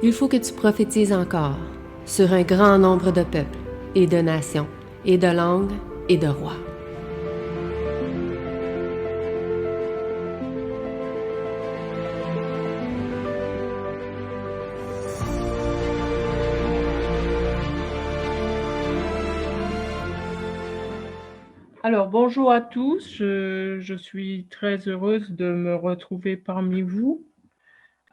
Il faut que tu prophétises encore sur un grand nombre de peuples et de nations et de langues et de rois. Alors, bonjour à tous, je suis très heureuse de me retrouver parmi vous.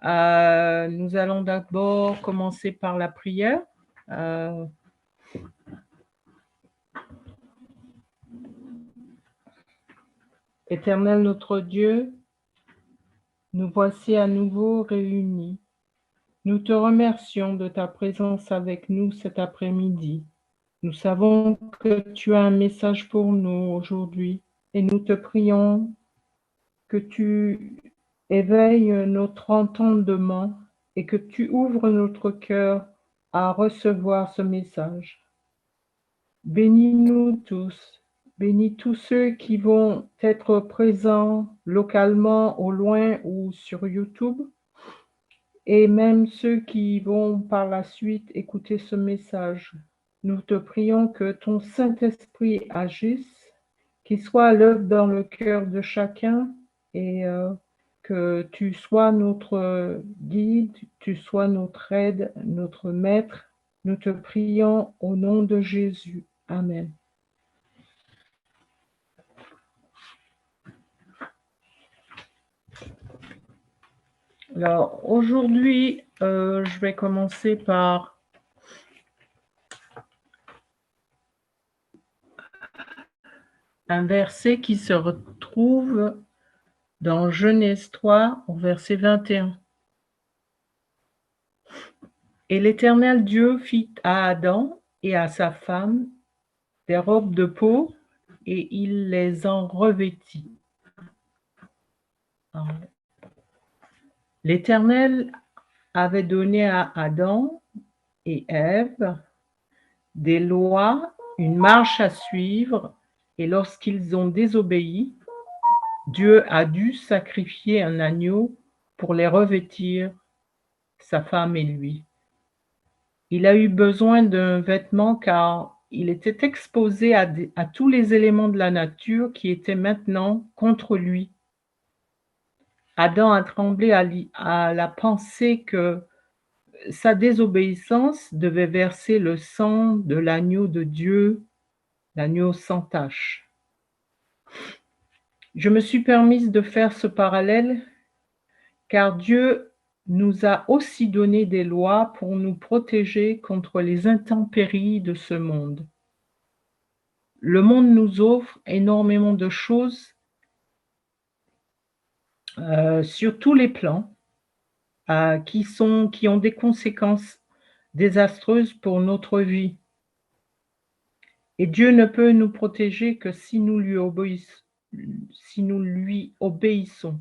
Nous allons d'abord commencer par la prière. Éternel notre Dieu, nous voici à nouveau réunis. Nous te remercions de ta présence avec nous cet après-midi. Nous savons que tu as un message pour nous aujourd'hui et nous te prions que tu éveilles notre entendement et que tu ouvres notre cœur à recevoir ce message. Bénis-nous tous, bénis tous ceux qui vont être présents localement, au loin ou sur YouTube, et même ceux qui vont par la suite écouter ce message. Nous te prions que ton Saint-Esprit agisse, qu'il soit à l'œuvre dans le cœur de chacun et que tu sois notre guide, tu sois notre aide, notre maître. Nous te prions au nom de Jésus. Amen. Alors, aujourd'hui, je vais commencer par un verset qui se retrouve dans Genèse 3, au verset 21. Et l'Éternel Dieu fit à Adam et à sa femme des robes de peau, et il les en revêtit. L'Éternel avait donné à Adam et Ève des lois, une marche à suivre, et lorsqu'ils ont désobéi, Dieu a dû sacrifier un agneau pour les revêtir, sa femme et lui. Il a eu besoin d'un vêtement car il était exposé à tous les éléments de la nature qui étaient maintenant contre lui. Adam a tremblé à la pensée que sa désobéissance devait verser le sang de l'agneau de Dieu, l'agneau sans tache. Je me suis permise de faire ce parallèle car Dieu nous a aussi donné des lois pour nous protéger contre les intempéries de ce monde. Le monde nous offre énormément de choses sur tous les plans qui ont des conséquences désastreuses pour notre vie. Et Dieu ne peut nous protéger que si nous lui obéissons.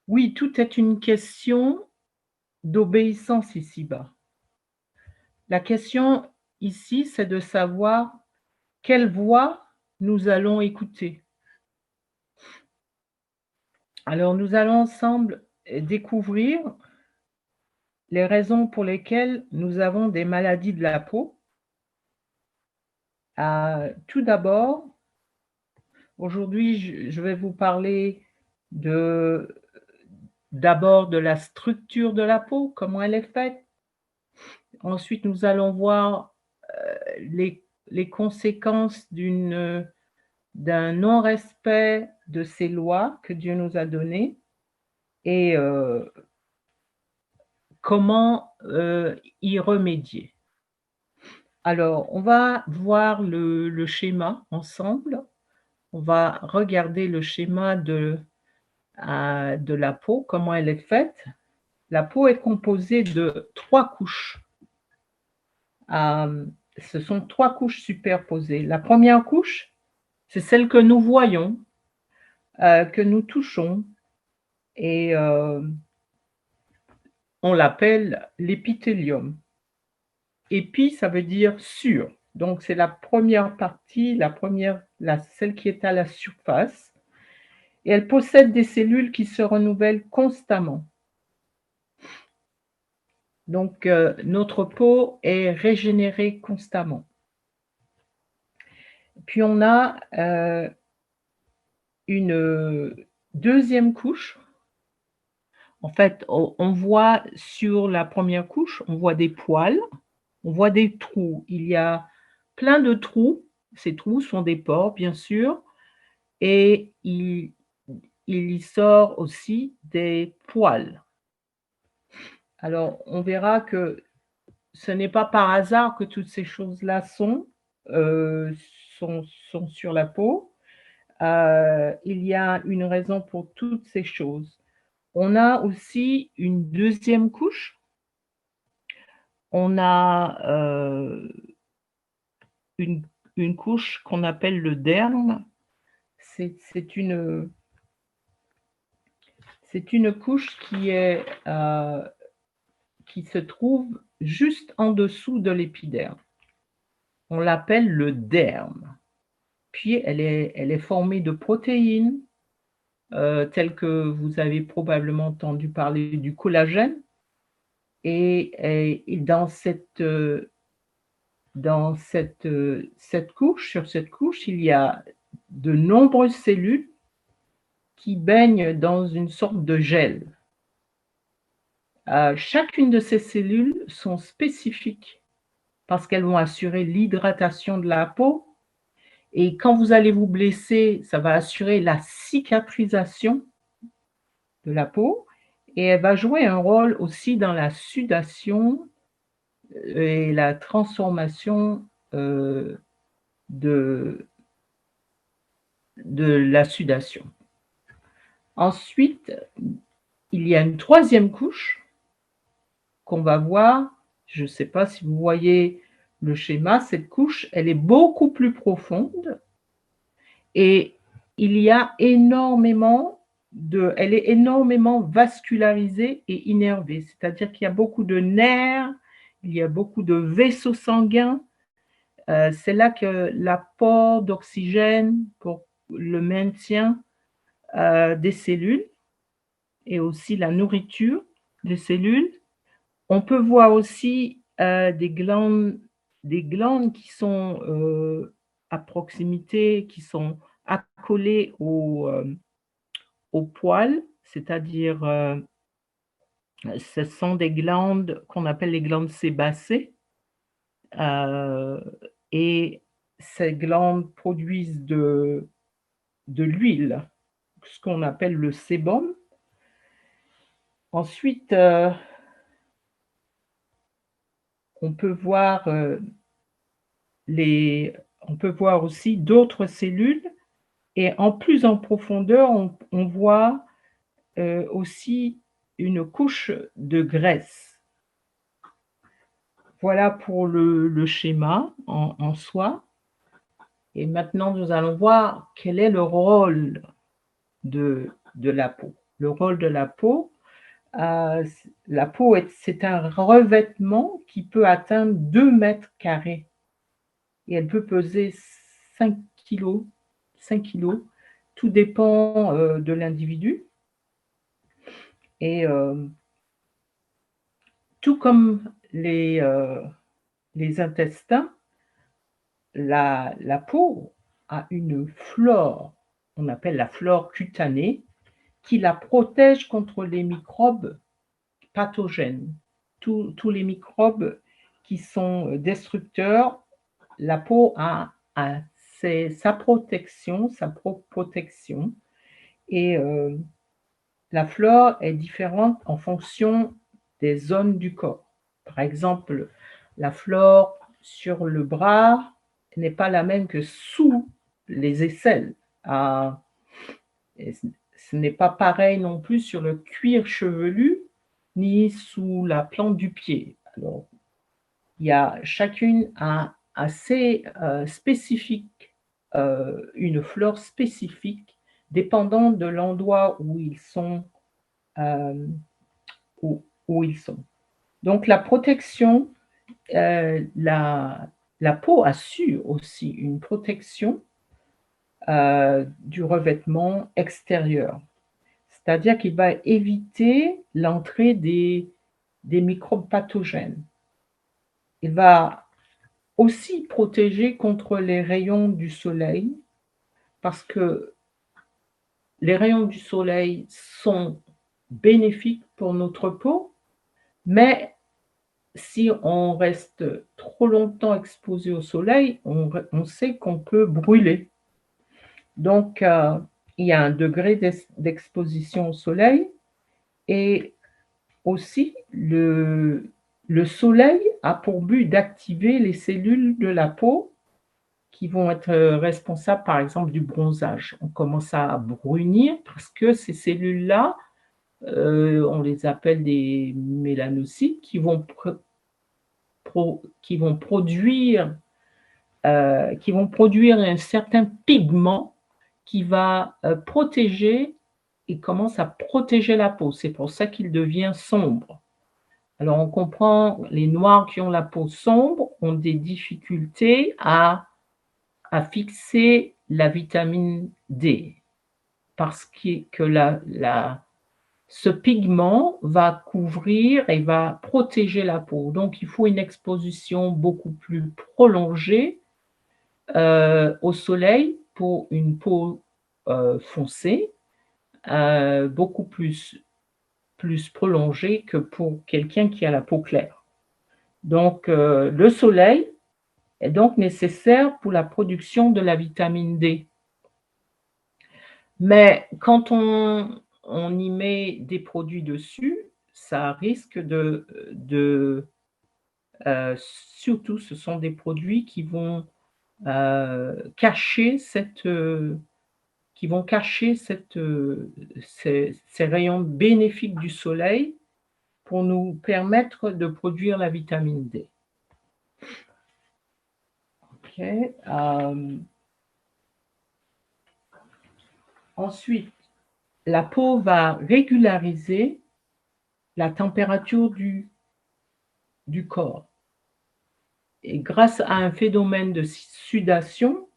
Oui, tout est une question d'obéissance ici-bas. La question ici, c'est de savoir quelle voix nous allons écouter. Alors, nous allons ensemble découvrir les raisons pour lesquelles nous avons des maladies de la peau. Tout d'abord, aujourd'hui, je vais vous parler d'abord de la structure de la peau, comment elle est faite. Ensuite, nous allons voir les conséquences d'un non-respect de ces lois que Dieu nous a données et comment y remédier. Alors, on va voir le schéma ensemble. On va regarder le schéma de la peau, comment elle est faite. La peau est composée de 3 couches. Ce sont 3 couches superposées. La première couche, c'est celle que nous voyons, que nous touchons, et on l'appelle l'épithélium. Épi, ça veut dire sur. Donc, c'est la première partie, celle qui est à la surface. Et elle possède des cellules qui se renouvellent constamment. Donc, notre peau est régénérée constamment. Puis on a une deuxième couche. En fait, on voit sur la première couche, on voit des poils, on voit des trous. Il y a plein de trous. Ces trous sont des pores, bien sûr, et il y sort aussi des poils. Alors, on verra que ce n'est pas par hasard que toutes ces choses-là sont sur la peau. Il y a une raison pour toutes ces choses. On a aussi une deuxième couche. On a une couche qu'on appelle le derme. C'est une couche qui se trouve juste en dessous de l'épiderme. On l'appelle le derme. Puis elle est formée de protéines, telles que vous avez probablement entendu parler du collagène. Et dans cette couche, sur cette couche, il y a de nombreuses cellules qui baignent dans une sorte de gel. Chacune de ces cellules sont spécifiques parce qu'elles vont assurer l'hydratation de la peau. Et quand vous allez vous blesser, ça va assurer la cicatrisation de la peau. Et elle va jouer un rôle aussi dans la sudation et la transformation de la sudation. Ensuite, il y a une troisième couche qu'on va voir. Je ne sais pas si vous voyez le schéma. Cette couche, elle est beaucoup plus profonde et il y a elle est énormément vascularisée et innervée. C'est-à-dire qu'il y a beaucoup de nerfs, il y a beaucoup de vaisseaux sanguins. C'est là que l'apport d'oxygène pour le maintien des cellules et aussi la nourriture des cellules. On peut voir aussi des glandes qui sont à proximité, qui sont accolées aux poils, c'est-à-dire ce sont des glandes qu'on appelle les glandes sébacées. Et ces glandes produisent de l'huile, ce qu'on appelle le sébum. Ensuite, on peut voir aussi d'autres cellules et plus en profondeur, on voit aussi une couche de graisse. Voilà pour le schéma en soi. Et maintenant, nous allons voir quel est le rôle de la peau. Le rôle de la peau, c'est un revêtement qui peut atteindre 2 mètres carrés et elle peut peser 5 kilos. Tout dépend de l'individu. Et tout comme les intestins, la peau a une flore, on appelle la flore cutanée, qui la protège contre les microbes pathogènes. Tous les microbes qui sont destructeurs, la peau a sa protection, et la flore est différente en fonction des zones du corps. Par exemple, la flore sur le bras n'est pas la même que sous les aisselles. Ce n'est pas pareil non plus sur le cuir chevelu ni sous la plante du pied. Alors, chacune a assez spécifique, une flore spécifique, dépendant de l'endroit où ils sont. Où ils sont. Donc la protection, la peau assure aussi une protection du revêtement extérieur. C'est-à-dire qu'il va éviter l'entrée des des microbes pathogènes. Il va aussi protéger contre les rayons du soleil, parce que les rayons du soleil sont bénéfiques pour notre peau, mais si on reste trop longtemps exposé au soleil, on sait qu'on peut brûler. Donc, il y a un degré d'exposition au soleil, et aussi le soleil a pour but d'activer les cellules de la peau qui vont être responsables, par exemple, du bronzage. On commence à brunir parce que ces cellules-là, on les appelle des mélanocytes, qui vont produire un certain pigment qui va protéger et commence à protéger la peau. C'est pour ça qu'il devient sombre. Alors on comprend, les noirs qui ont la peau sombre ont des difficultés à fixer la vitamine D, parce que ce pigment va couvrir et va protéger la peau. Donc il faut une exposition beaucoup plus prolongée au soleil pour une peau foncée, beaucoup plus prolongée que pour quelqu'un qui a la peau claire. Donc le soleil est donc nécessaire pour la production de la vitamine D. Mais quand on y met des produits dessus, ça risque surtout, ce sont des produits qui vont cacher ces rayons bénéfiques du soleil pour nous permettre de produire la vitamine D. Okay. Ensuite, la peau va régulariser la température du corps. Et grâce à un phénomène de sudation,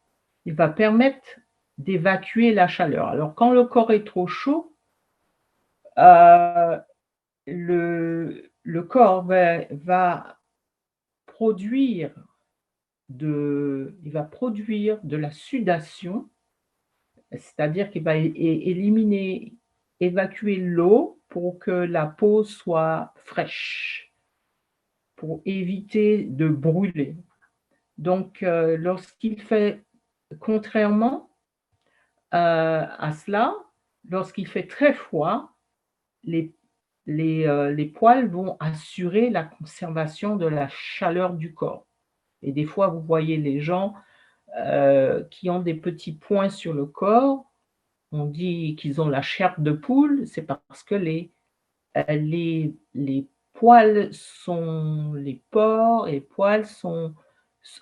il va permettre d'évacuer la chaleur. Alors, quand le corps est trop chaud, le corps va produire de la sudation, c'est-à-dire qu'il va évacuer l'eau pour que la peau soit fraîche, pour éviter de brûler. Donc, contrairement à cela, lorsqu'il fait très froid, les poils vont assurer la conservation de la chaleur du corps. Et des fois, vous voyez les gens qui ont des petits points sur le corps, on dit qu'ils ont la chair de poule, c'est parce que les poils les pores et poils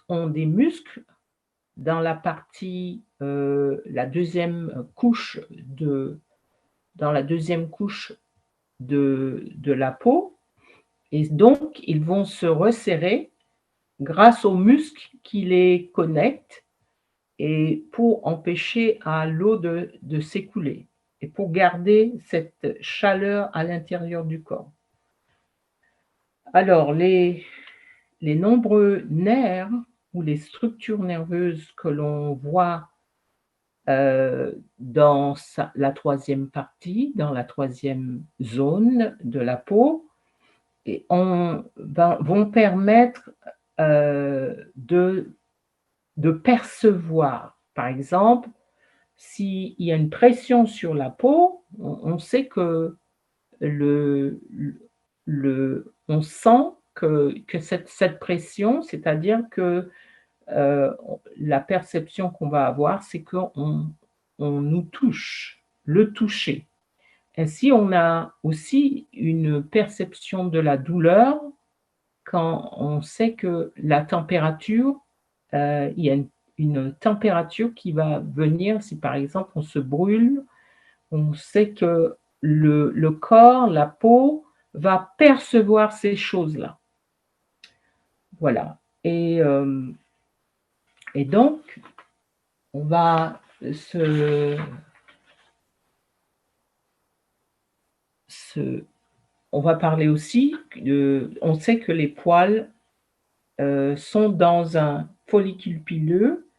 ont des muscles dans la partie, la deuxième couche de la peau, et donc ils vont se resserrer grâce aux muscles qui les connectent et pour empêcher à l'eau de s'écouler et pour garder cette chaleur à l'intérieur du corps. Alors, les nombreux nerfs ou les structures nerveuses que l'on voit dans la troisième partie, dans la troisième zone de la peau, vont permettre de percevoir. Par exemple, s'il y a une pression sur la peau, on sait que on sent que cette pression, c'est-à-dire que la perception qu'on va avoir, c'est qu'on nous touche, le toucher. Ainsi, on a aussi une perception de la douleur quand on sait que la température, il y a une température qui va venir si par exemple on se brûle, on sait que le corps, la peau, va percevoir ces choses-là. Voilà. Et donc, on va se on va parler aussi on sait que les poils sont dans un follicule pileux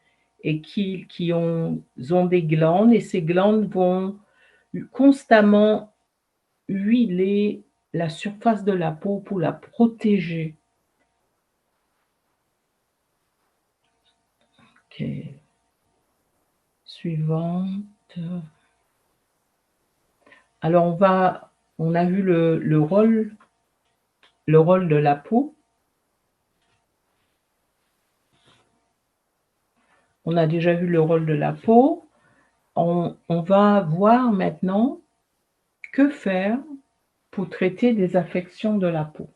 et qui ont des glandes, et ces glandes vont constamment huiler la surface de la peau pour la protéger. Ok. Suivante. Alors on a vu le rôle de la peau. On a déjà vu le rôle de la peau. On va voir maintenant que faire pour traiter des affections de la peau.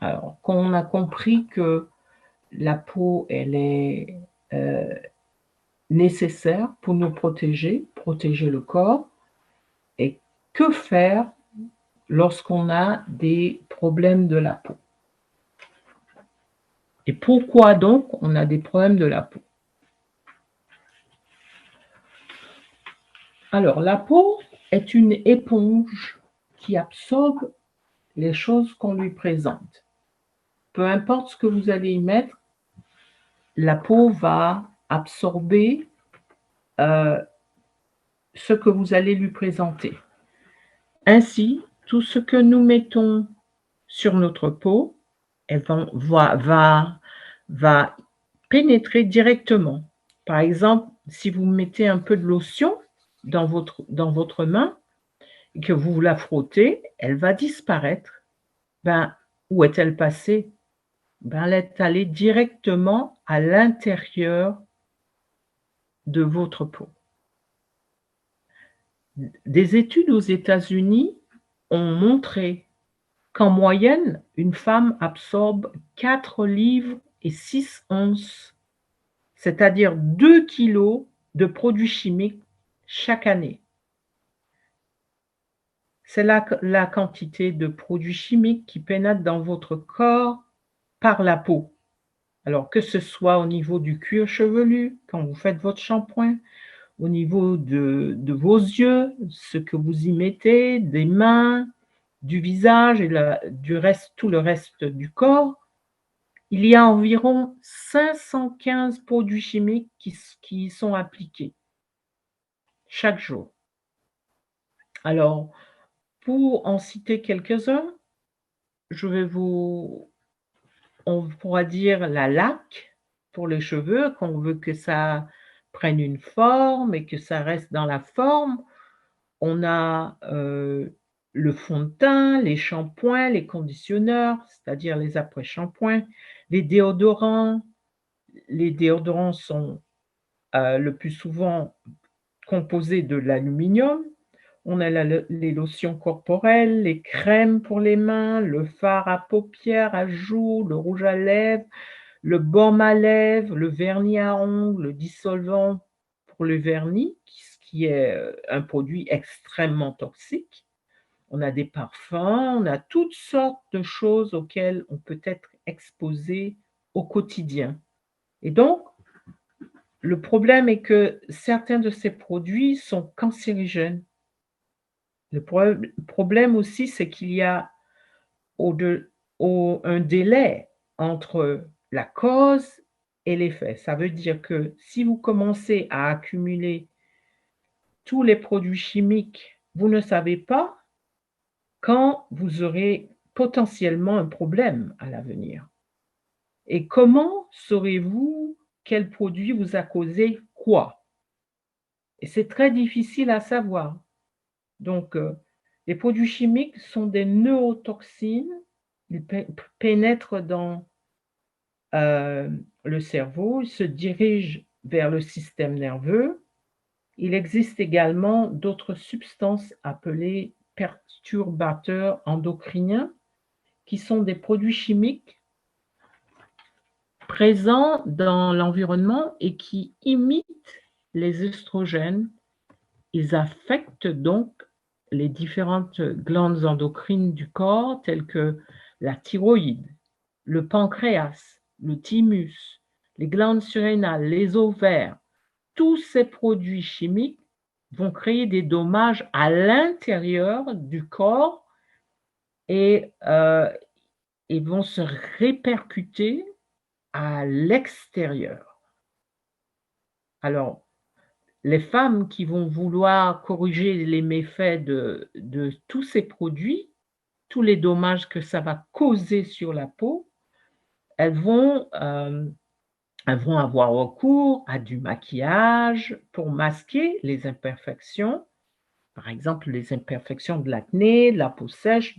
Alors, quand on a compris que la peau, elle est nécessaire pour nous protéger le corps, et que faire lorsqu'on a des problèmes de la peau? Et pourquoi donc on a des problèmes de la peau? Alors, la peau est une éponge qui absorbe les choses qu'on lui présente. Peu importe ce que vous allez y mettre, la peau va absorber ce que vous allez lui présenter. Ainsi, tout ce que nous mettons sur notre peau, elle va pénétrer directement. Par exemple, si vous mettez un peu de lotion dans votre main et que vous la frottez, elle va disparaître. Où est-elle passée? Elle est allée directement à l'intérieur de votre peau. Des études aux États-Unis ont montré qu'en moyenne, une femme absorbe 4 livres et 6 onces, c'est-à-dire 2 kilos de produits chimiques chaque année. C'est la quantité de produits chimiques qui pénètrent dans votre corps par la peau. Alors, que ce soit au niveau du cuir chevelu, quand vous faites votre shampoing, au niveau de vos yeux, ce que vous y mettez, des mains, du visage et tout le reste du corps, il y a environ 515 produits chimiques qui y sont appliqués chaque jour. Alors, pour en citer quelques-uns, on pourra dire la laque pour les cheveux, quand on veut que ça prenne une forme et que ça reste dans la forme. On a le fond de teint, les shampoings, les conditionneurs, c'est-à-dire les après-shampoings, les déodorants. Les déodorants sont le plus souvent composés de l'aluminium. On a les lotions corporelles, les crèmes pour les mains, le fard à paupières, à joues, le rouge à lèvres, le baume à lèvres, le vernis à ongles, le dissolvant pour le vernis, qui est un produit extrêmement toxique. On a des parfums, on a toutes sortes de choses auxquelles on peut être exposé au quotidien. Et donc, le problème est que certains de ces produits sont cancérigènes. Le problème aussi, c'est qu'il y a un délai entre la cause et l'effet. Ça veut dire que si vous commencez à accumuler tous les produits chimiques, vous ne savez pas quand vous aurez potentiellement un problème à l'avenir. Et comment saurez-vous quel produit vous a causé quoi? Et c'est très difficile à savoir. Donc, les produits chimiques sont des neurotoxines. Ils pénètrent dans le cerveau, ils se dirigent vers le système nerveux. Il existe également d'autres substances appelées perturbateurs endocriniens, qui sont des produits chimiques présents dans l'environnement et qui imitent les œstrogènes. Ils affectent donc les différentes glandes endocrines du corps, telles que la thyroïde, le pancréas, le thymus, les glandes surrénales, les ovaires. Tous ces produits chimiques vont créer des dommages à l'intérieur du corps et vont se répercuter à l'extérieur. Alors, les femmes qui vont vouloir corriger les méfaits de tous ces produits, tous les dommages que ça va causer sur la peau, elles vont, avoir recours à du maquillage pour masquer les imperfections, par exemple les imperfections de l'acné, de la peau sèche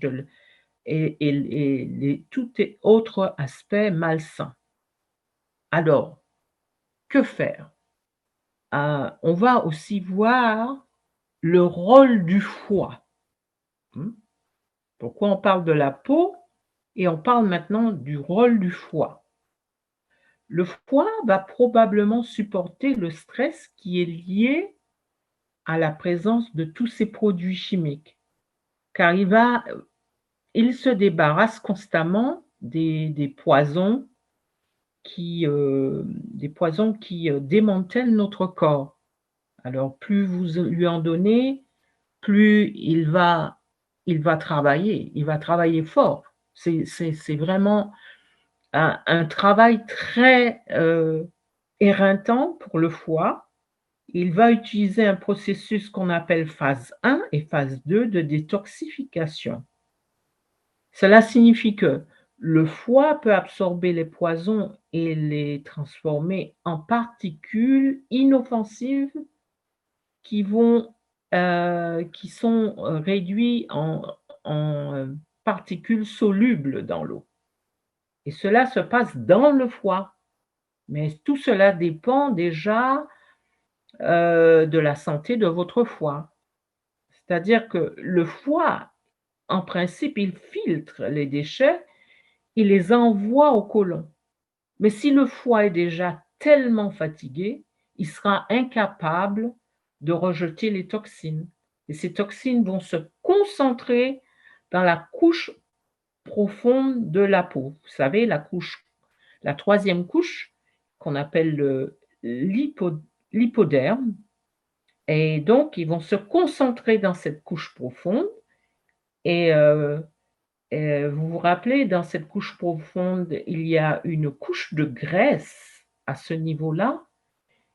et tout autre aspect malsain. Alors, que faire? On va aussi voir le rôle du foie. Pourquoi on parle de la peau et on parle maintenant du rôle du foie? Le foie va probablement supporter le stress qui est lié à la présence de tous ces produits chimiques, car il se débarrasse constamment des poisons qui démantèlent notre corps. Alors plus vous lui en donnez, plus il va travailler fort. C'est vraiment un travail très éreintant pour le foie. Il va utiliser un processus qu'on appelle phase 1 et phase 2 de détoxification. Cela signifie que le foie peut absorber les poisons et les transformer en particules inoffensives qui sont réduites en particules solubles dans l'eau. Et cela se passe dans le foie. Mais tout cela dépend déjà de la santé de votre foie. C'est-à-dire que le foie, en principe, il filtre les déchets, il les envoie au côlon. Mais si le foie est déjà tellement fatigué, il sera incapable de rejeter les toxines. Et ces toxines vont se concentrer dans la couche profonde de la peau. Vous savez, la troisième couche, qu'on appelle l'hypoderme. Et donc, ils vont se concentrer dans cette couche profonde. Et vous vous rappelez, dans cette couche profonde, il y a une couche de graisse à ce niveau-là.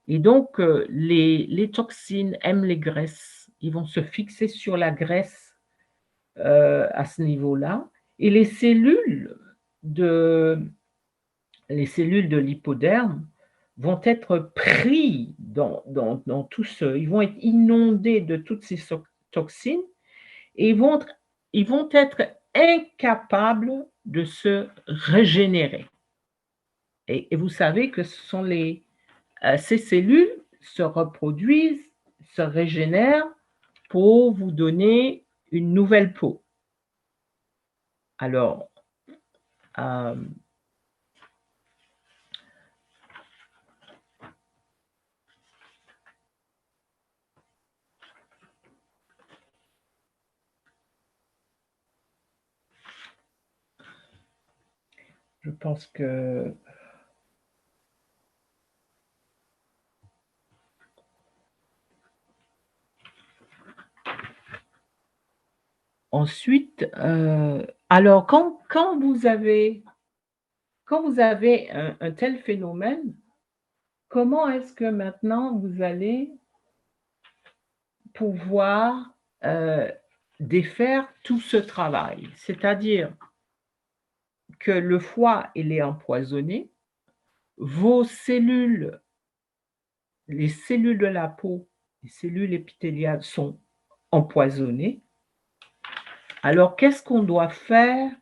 Et donc, les toxines aiment les graisses. Ils vont se fixer sur la graisse à ce niveau-là. Et les cellules de l'hypoderme vont être pris dans tout ce... Ils vont être inondés de toutes ces toxines et ils vont être incapables de se régénérer. Et vous savez que ce sont ces cellules se reproduisent, se régénèrent pour vous donner une nouvelle peau. Alors, je pense que ensuite, alors quand vous avez un tel phénomène, comment est-ce que maintenant vous allez pouvoir défaire tout ce travail? C'est-à-dire que le foie, il est empoisonné, vos cellules, les cellules de la peau, les cellules épithéliales sont empoisonnées. Alors, qu'est-ce qu'on doit faire?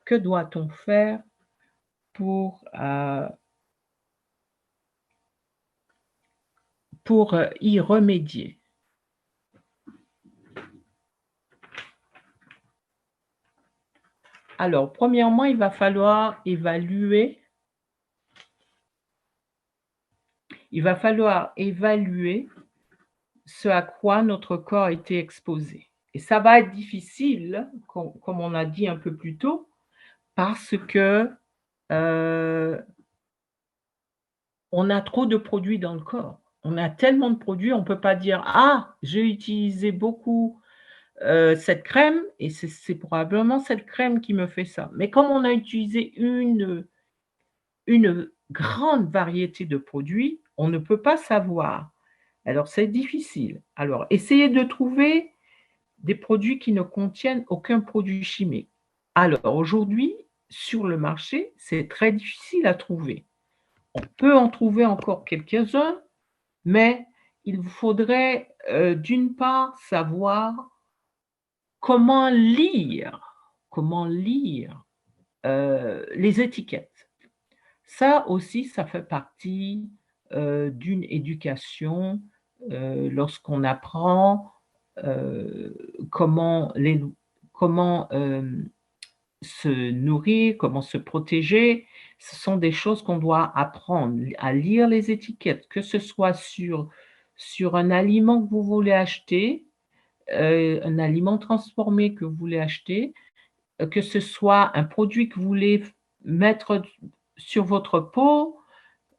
Que doit-on faire pour y remédier? Alors, premièrement, il va falloir évaluer ce à quoi notre corps a été exposé. Et ça va être difficile, comme on a dit un peu plus tôt, parce que on a trop de produits dans le corps. On a tellement de produits, on ne peut pas dire: «Ah, j'ai utilisé beaucoup, cette crème et c'est probablement cette crème qui me fait ça». Mais comme on a utilisé une grande variété de produits, on ne peut pas savoir. Alors c'est difficile. Alors essayez de trouver des produits qui ne contiennent aucun produit chimique. Alors aujourd'hui, sur le marché, c'est très difficile à trouver. On peut en trouver encore quelques-uns, mais il vous faudrait, d'une part, savoir comment lire, les étiquettes. Ça aussi, ça fait partie, d'une éducation, lorsqu'on apprend, comment comment, se nourrir, comment se protéger. Ce sont des choses qu'on doit apprendre à lire les étiquettes, que ce soit sur un aliment que vous voulez acheter, un aliment transformé que vous voulez acheter, que ce soit un produit que vous voulez mettre sur votre peau,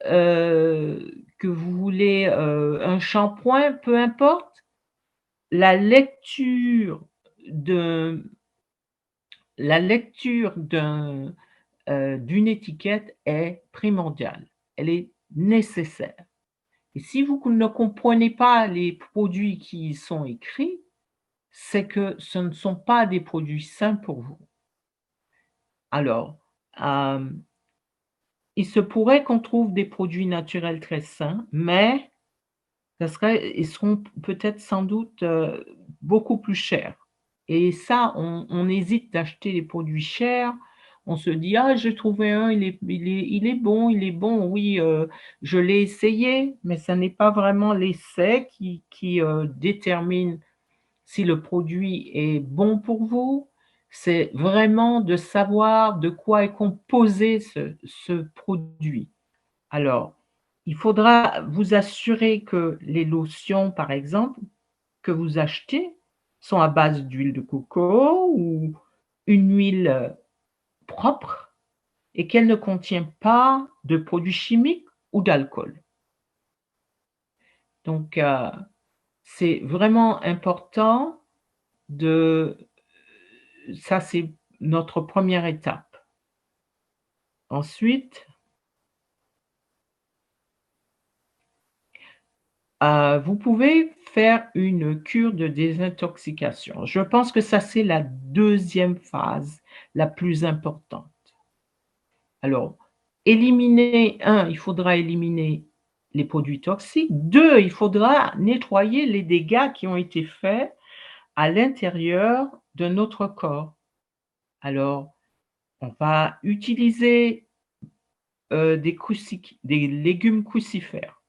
que vous voulez, un shampoing, peu importe. La lecture de la lecture d'une étiquette est primordiale. Elle est nécessaire. Et si vous ne comprenez pas les produits qui y sont écrits, c'est que ce ne sont pas des produits sains pour vous. Alors, hem, il se pourrait qu'on trouve des produits naturels très sains, mais ils seront peut-être sans doute, beaucoup plus chers. Et ça, on hésite d'acheter des produits chers. On se dit: «Ah, j'ai trouvé un, il est bon, oui, je l'ai essayé», mais ça n'est pas vraiment l'essai qui détermine si le produit est bon pour vous. C'est vraiment de savoir de quoi est composé ce produit. Alors, il faudra vous assurer que les lotions, par exemple, que vous achetez sont à base d'huile de coco ou une huile, propre et qu'elle ne contient pas de produits chimiques ou d'alcool. Donc, c'est vraiment important de ça, c'est notre première étape. Ensuite, vous pouvez faire une cure de désintoxication. Je pense que ça, c'est la deuxième phase la plus importante. Alors, il faudra éliminer les produits toxiques. 2, il faudra nettoyer les dégâts qui ont été faits à l'intérieur de notre corps. Alors, on va utiliser, des légumes crucifères.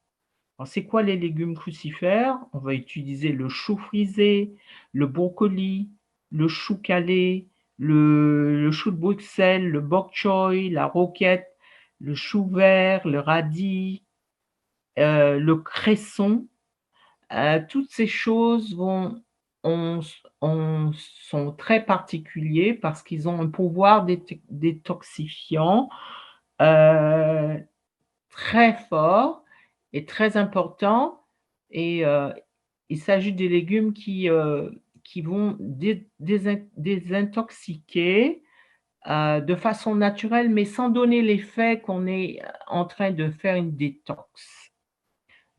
Alors, c'est quoi les légumes crucifères? On va utiliser le chou frisé, le brocoli, le chou calé, le chou de Bruxelles, le bok choy, la roquette, le chou vert, le radis, le cresson. Toutes ces choses ont sont très particuliers parce qu'ils ont un pouvoir détoxifiant, heu, très fort et très important et il s'agit des légumes qui vont désintoxiquer, de façon naturelle, mais sans donner l'effet qu'on est en train de faire une détox.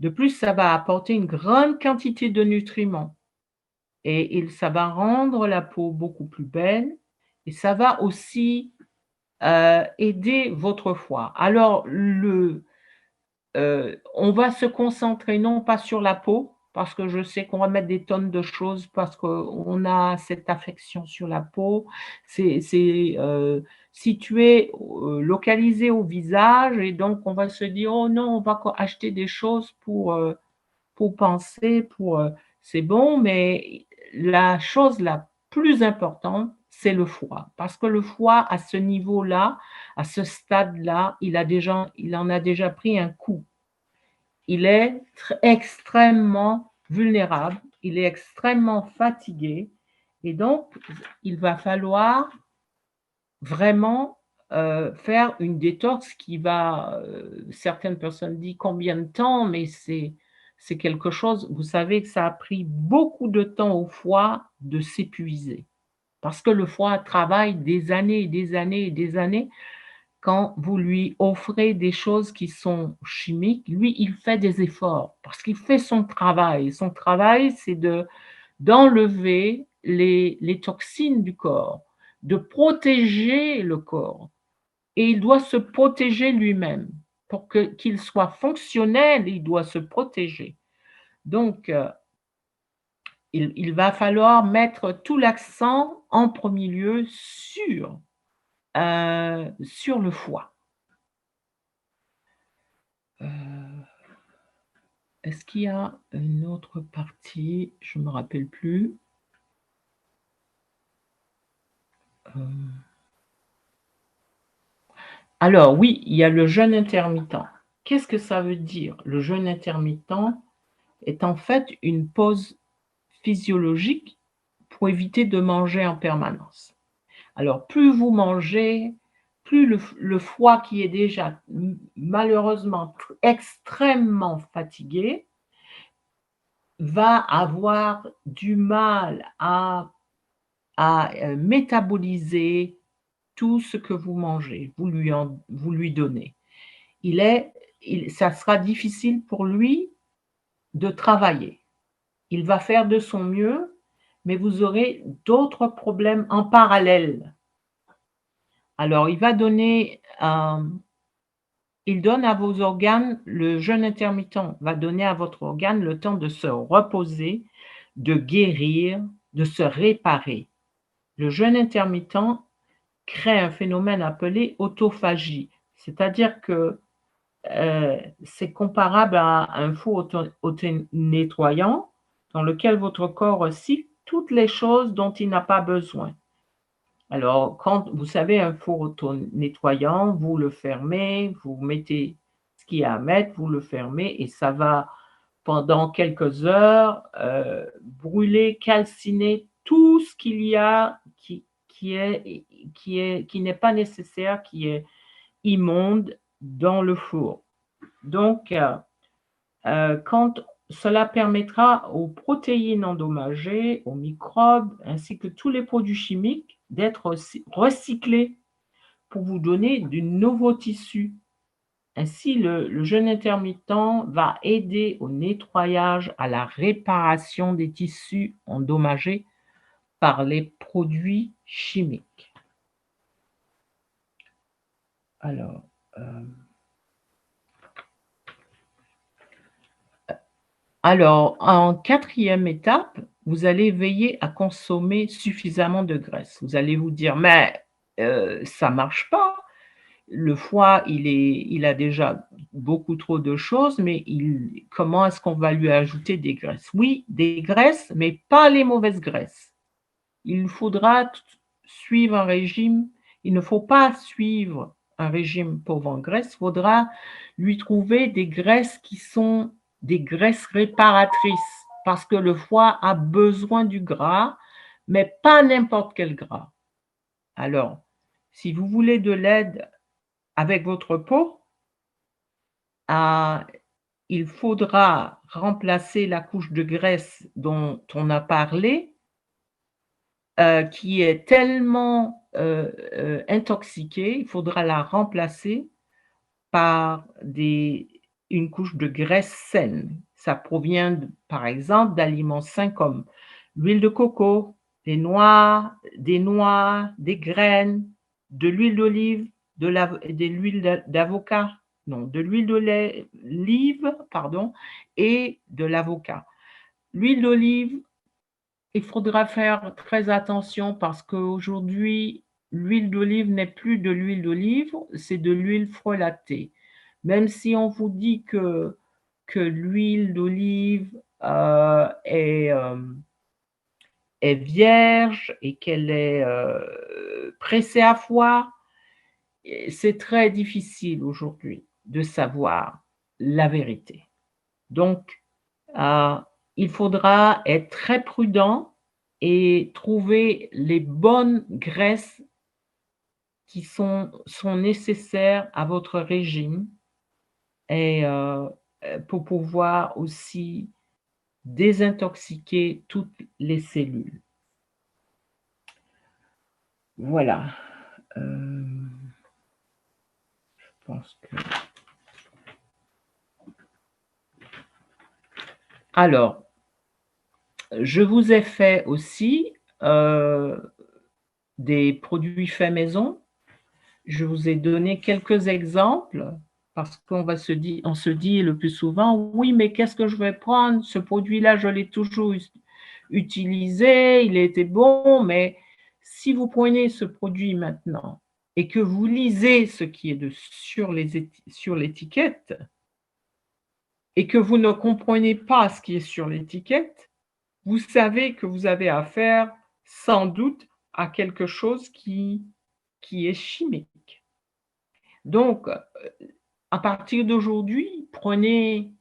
De plus, ça va apporter une grande quantité de nutriments et ça va rendre la peau beaucoup plus belle et ça va aussi, aider votre foie. Alors on va se concentrer non pas sur la peau, parce que je sais qu'on va mettre des tonnes de choses parce qu'on a cette affection sur la peau. C'est situé, localisé au visage et donc on va se dire: «Oh non, on va acheter des choses pour penser, c'est bon», mais la chose la plus importante, c'est le foie. Parce que le foie, à ce niveau-là, à ce stade-là, il en a déjà pris un coup. Il est extrêmement vulnérable, il est extrêmement fatigué et donc il va falloir vraiment, faire une détox qui va, certaines personnes disent: «Combien de temps?» mais c'est quelque chose, vous savez que ça a pris beaucoup de temps au foie de s'épuiser. Parce que le foie travaille des années et des années et des années. Quand vous lui offrez des choses qui sont chimiques, lui, il fait des efforts parce qu'il fait son travail. Son travail, c'est d'enlever les toxines du corps, de protéger le corps. Et il doit se protéger lui-même. Pour qu'il soit fonctionnel, il doit se protéger. Donc, il va falloir mettre tout l'accent en premier lieu sur le foie. Est-ce qu'il y a une autre partie? Je ne me rappelle plus. Alors oui, il y a le jeûne intermittent. Qu'est-ce que ça veut dire? Le jeûne intermittent est en fait une pause physiologique pour éviter de manger en permanence. Alors plus vous mangez, plus le foie qui est déjà malheureusement extrêmement fatigué va avoir du mal à métaboliser tout ce que vous mangez, vous lui donnez. Ça sera difficile pour lui de travailler. Il va faire de son mieux, mais vous aurez d'autres problèmes en parallèle. Alors, il donne à vos organes, le jeûne intermittent va donner à votre organe le temps de se reposer, de guérir, de se réparer. Le jeûne intermittent crée un phénomène appelé autophagie, c'est-à-dire que c'est comparable à un four auto-nettoyant dans lequel votre corps recycle toutes les choses dont il n'a pas besoin. Alors, quand vous savez un four auto-nettoyant, vous le fermez, vous mettez ce qu'il y a à mettre, vous le fermez et ça va pendant quelques heures brûler, calciner tout ce qu'il y a qui n'est pas nécessaire, qui est immonde dans le four. Donc, quand cela permettra aux protéines endommagées, aux microbes, ainsi que tous les produits chimiques d'être recyclés pour vous donner du nouveau tissu. Ainsi, le jeûne intermittent va aider au nettoyage, à la réparation des tissus endommagés par les produits chimiques. Alors, en quatrième étape, vous allez veiller à consommer suffisamment de graisse. Vous allez vous dire, mais ça ne marche pas. Le foie, il a déjà beaucoup trop de choses, mais comment est-ce qu'on va lui ajouter des graisses? Oui, des graisses, mais pas les mauvaises graisses. Il faudra suivre un régime. Il ne faut pas suivre un régime pauvre en graisse. Il faudra lui trouver des graisses qui sont des graisses réparatrices, parce que le foie a besoin du gras, mais pas n'importe quel gras. Alors, si vous voulez de l'aide avec votre peau, il faudra remplacer la couche de graisse dont on a parlé, qui est tellement intoxiquée, il faudra la remplacer par une couche de graisse saine. Ça provient, par exemple, d'aliments sains comme l'huile de coco, des noix, des graines, de l'huile d'olive, de l'huile d'avocat, non, de l'huile d'olive, et de l'avocat. L'huile d'olive, il faudra faire très attention parce qu'aujourd'hui, l'huile d'olive n'est plus de l'huile d'olive, c'est de l'huile frelatée. Même si on vous dit que l'huile d'olive est vierge et qu'elle est pressée à froid, c'est très difficile aujourd'hui de savoir la vérité. Donc, il faudra être très prudent et trouver les bonnes graisses qui sont nécessaires à votre régime et pour pouvoir aussi désintoxiquer toutes les cellules. Voilà. Je pense que... Alors, je vous ai fait aussi des produits faits maison. Je vous ai donné quelques exemples parce qu'on se dit le plus souvent, oui, mais qu'est-ce que je vais prendre? Ce produit-là, je l'ai toujours utilisé, il était bon, mais si vous prenez ce produit maintenant et que vous lisez ce qui est sur l'étiquette et que vous ne comprenez pas ce qui est sur l'étiquette, vous savez que vous avez affaire sans doute à quelque chose qui est chimique. Donc, à partir d'aujourd'hui, prenez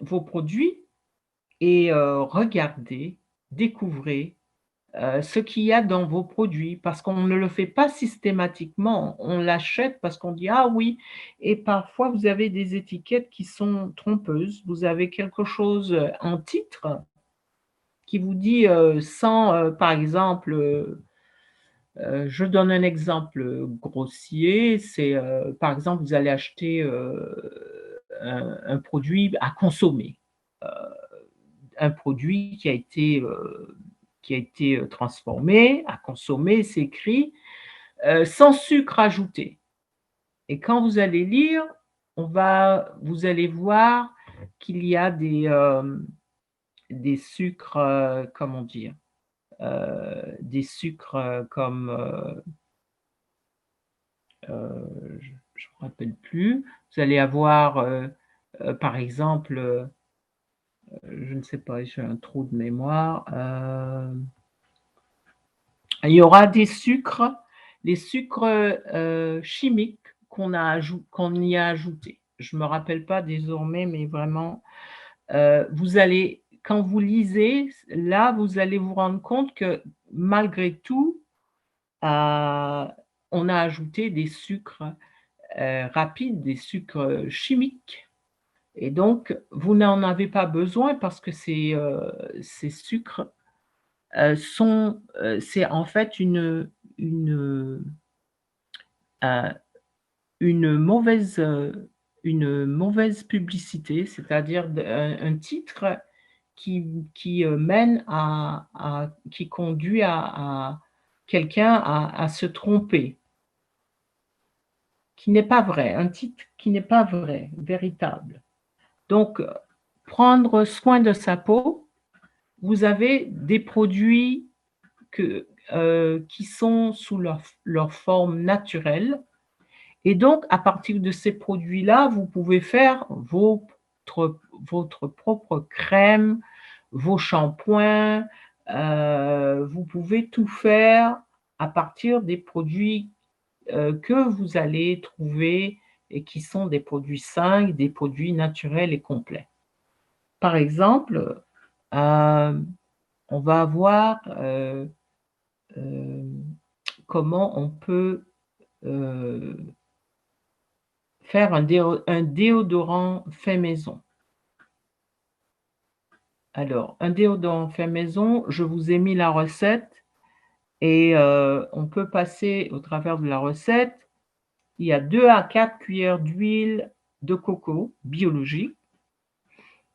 vos produits et regardez, découvrez ce qu'il y a dans vos produits, parce qu'on ne le fait pas systématiquement. On l'achète parce qu'on dit « Ah oui », et parfois vous avez des étiquettes qui sont trompeuses. Vous avez quelque chose en titre qui vous dit sans, par exemple, je donne un exemple grossier, c'est par exemple, vous allez acheter un produit à consommer, un produit qui a été transformé, à consommer, c'est écrit sans sucre ajouté. Et quand vous allez lire, vous allez voir qu'il y a des sucres, comment dire, des sucres comme, je ne me rappelle plus, vous allez avoir, par exemple, je ne sais pas, j'ai un trou de mémoire, il y aura des sucres, les sucres chimiques qu'on y a ajoutés. Je ne me rappelle pas désormais, mais vraiment, vous allez, quand vous lisez, là, vous allez vous rendre compte que malgré tout, on a ajouté des sucres rapides, des sucres chimiques. Et donc, vous n'en avez pas besoin parce que ces sucres c'est en fait une mauvaise publicité, c'est-à-dire un titre qui mène qui conduit à quelqu'un à se tromper, qui n'est pas vrai, un titre qui n'est pas vrai, véritable. Donc, prendre soin de sa peau, vous avez des produits qui sont sous leur forme naturelle. Et donc, à partir de ces produits-là, vous pouvez faire votre propre crème, vos shampoings, vous pouvez tout faire à partir des produits que vous allez trouver et qui sont des produits sains, des produits naturels et complets. Par exemple, on va voir comment on peut faire un déodorant fait maison. Alors, un déodorant fait maison, je vous ai mis la recette et on peut passer au travers de la recette. Il y a 2 à 4 cuillères d'huile de coco biologique.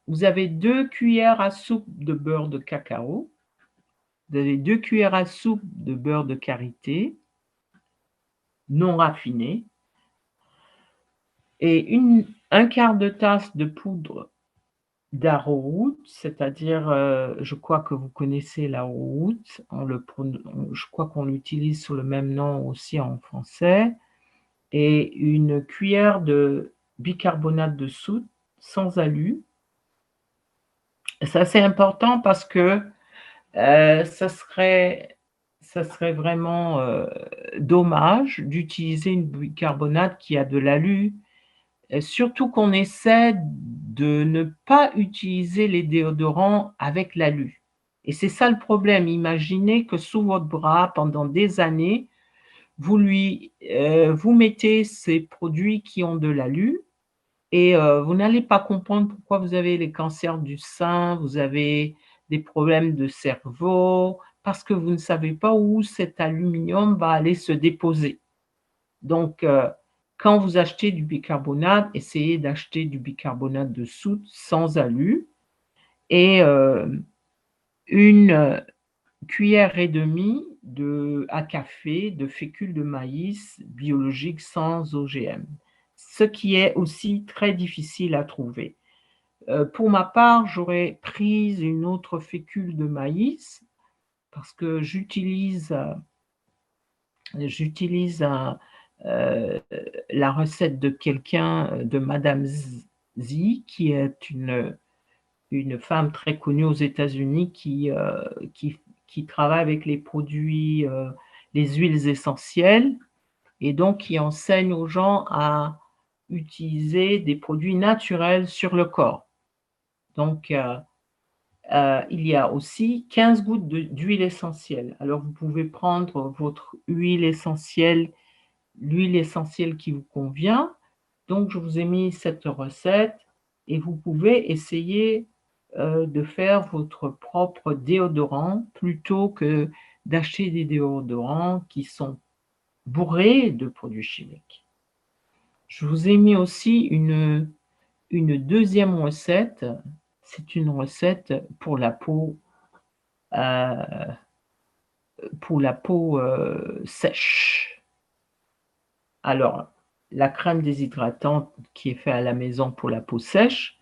Vous avez 2 cuillères à soupe de beurre de cacao. Vous avez 2 cuillères à soupe de beurre de karité non raffiné et un quart de tasse de poudre d'arrowroot, c'est-à-dire, je crois que vous connaissez l'arrowroot, je crois qu'on l'utilise sous le même nom aussi en français, et une cuillère de bicarbonate de soude sans alu. Ça, c'est important parce que ça serait vraiment dommage d'utiliser une bicarbonate qui a de l'alu, surtout qu'on essaie de ne pas utiliser les déodorants avec l'alu. Et c'est ça le problème. Imaginez que sous votre bras, pendant des années, vous mettez ces produits qui ont de l'alu et vous n'allez pas comprendre pourquoi vous avez les cancers du sein, vous avez des problèmes de cerveau, parce que vous ne savez pas où cet aluminium va aller se déposer. Donc, quand vous achetez du bicarbonate, essayez d'acheter du bicarbonate de soude sans alu et une cuillère et demie à café de fécule de maïs biologique sans OGM, ce qui est aussi très difficile à trouver. Pour ma part, j'aurais pris une autre fécule de maïs parce que j'utilise la recette de quelqu'un, de Madame Z, qui est une femme très connue aux États-Unis qui travaille avec les produits, les huiles essentielles, et donc qui enseigne aux gens à utiliser des produits naturels sur le corps. Donc, il y a aussi 15 gouttes d'huile essentielle. Alors, vous pouvez prendre votre huile essentielle, l'huile essentielle qui vous convient. Donc, je vous ai mis cette recette et vous pouvez essayer de faire votre propre déodorant plutôt que d'acheter des déodorants qui sont bourrés de produits chimiques. Je vous ai mis aussi une deuxième recette. C'est une recette pour la peau sèche. Alors, la crème déshydratante qui est faite à la maison pour la peau sèche,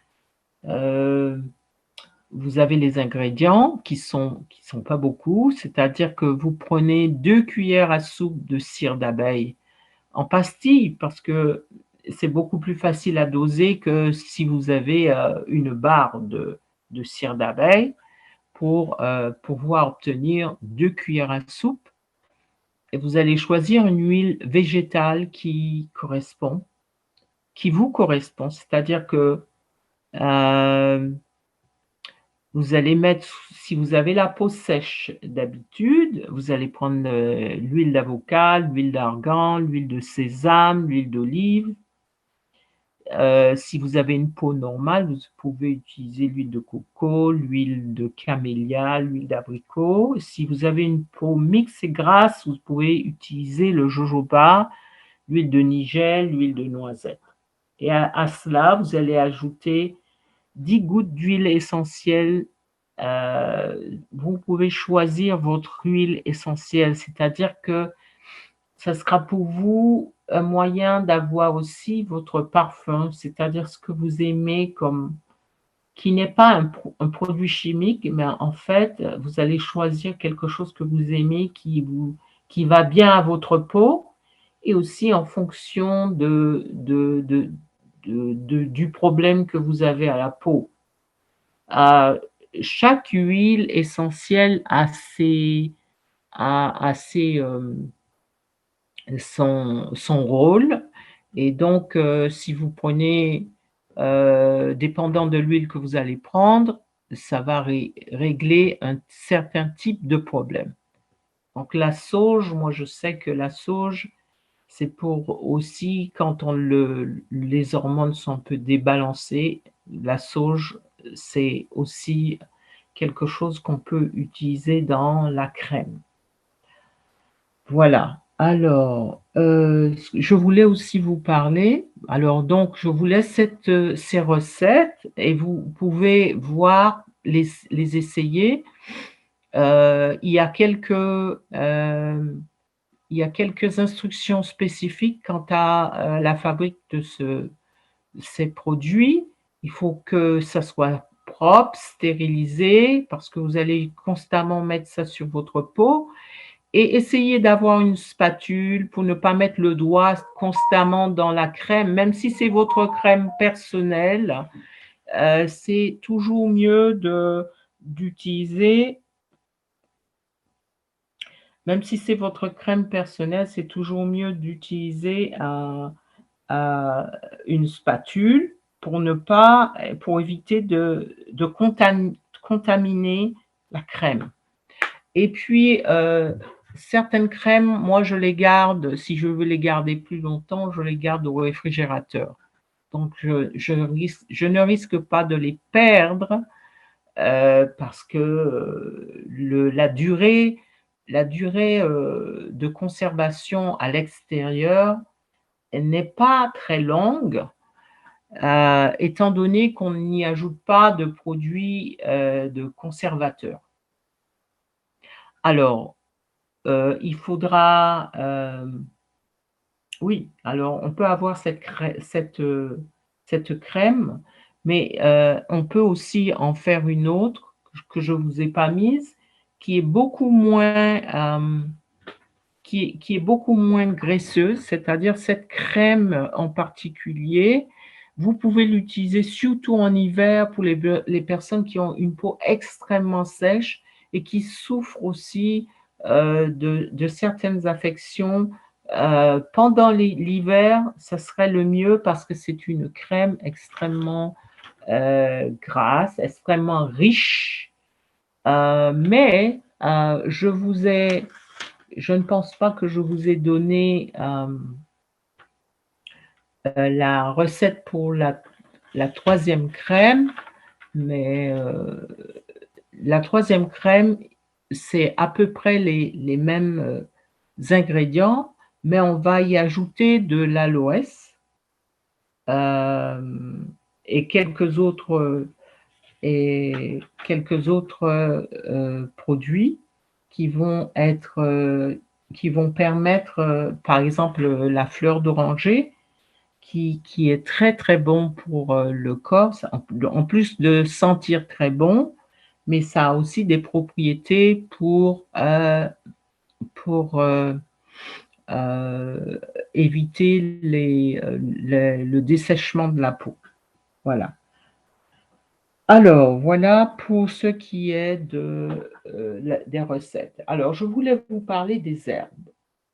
vous avez les ingrédients qui sont pas beaucoup, c'est-à-dire que vous prenez 2 cuillères à soupe de cire d'abeille en pastille, parce que c'est beaucoup plus facile à doser que si vous avez une barre de cire d'abeille pour pouvoir obtenir 2 cuillères à soupe. Et vous allez choisir une huile végétale qui vous correspond, c'est-à-dire que vous allez mettre, si vous avez la peau sèche d'habitude, vous allez prendre l'huile d'avocat, l'huile d'argan, l'huile de sésame, l'huile d'olive. Si vous avez une peau normale, vous pouvez utiliser l'huile de coco, l'huile de camélia, l'huile d'abricot. Si vous avez une peau mixte et grasse, vous pouvez utiliser le jojoba, l'huile de nigel, l'huile de noisette. Et à cela, vous allez ajouter 10 gouttes d'huile essentielle. Vous pouvez choisir votre huile essentielle, c'est-à-dire que ça sera pour vous un moyen d'avoir aussi votre parfum, c'est-à-dire ce que vous aimez qui n'est pas un produit chimique, mais en fait, vous allez choisir quelque chose que vous aimez, qui va bien à votre peau, et aussi en fonction du problème que vous avez à la peau. Chaque huile essentielle a son rôle. Et donc, si vous prenez, dépendant de l'huile que vous allez prendre, ça va régler un certain type de problème. Donc, la sauge, moi, je sais que la sauge, c'est pour aussi, quand les hormones sont un peu débalancées, la sauge, c'est aussi quelque chose qu'on peut utiliser dans la crème. Voilà. Alors, je voulais aussi vous parler. Alors, donc, je vous laisse ces recettes et vous pouvez voir, les essayer. Il y a quelques instructions spécifiques quant à la fabrique de ces produits. Il faut que ça soit propre, stérilisé, parce que vous allez constamment mettre ça sur votre peau. Et essayez d'avoir une spatule pour ne pas mettre le doigt constamment dans la crème, même si c'est votre crème personnelle. C'est toujours mieux d'utiliser, même si c'est votre crème personnelle, c'est toujours mieux d'utiliser une spatule pour éviter de contaminer la crème. Et puis, certaines crèmes, moi, je les garde, si je veux les garder plus longtemps, je les garde au réfrigérateur. Donc, je ne risque pas de les perdre parce que la durée de conservation à l'extérieur n'est pas très longue, étant donné qu'on n'y ajoute pas de produits de conservateurs. Alors, il faudra, oui, alors on peut avoir cette crème, mais on peut aussi en faire une autre que je ne vous ai pas mise, qui est beaucoup moins, qui est beaucoup moins graisseuse, c'est-à-dire cette crème en particulier, vous pouvez l'utiliser surtout en hiver pour les personnes qui ont une peau extrêmement sèche et qui souffrent aussi de certaines affections. Pendant l'hiver, ça serait le mieux parce que c'est une crème extrêmement grasse, extrêmement riche, mais je ne pense pas que je vous ai donné la recette pour la troisième crème, mais la troisième crème, c'est à peu près les mêmes ingrédients, mais on va y ajouter de l'aloès et quelques autres produits qui vont permettre, par exemple, la fleur d'oranger, qui est très très bon pour le corps, en plus de sentir très bon, mais ça a aussi des propriétés pour éviter le dessèchement de la peau. Voilà. Alors, voilà pour ce qui est des recettes. Alors, je voulais vous parler des herbes.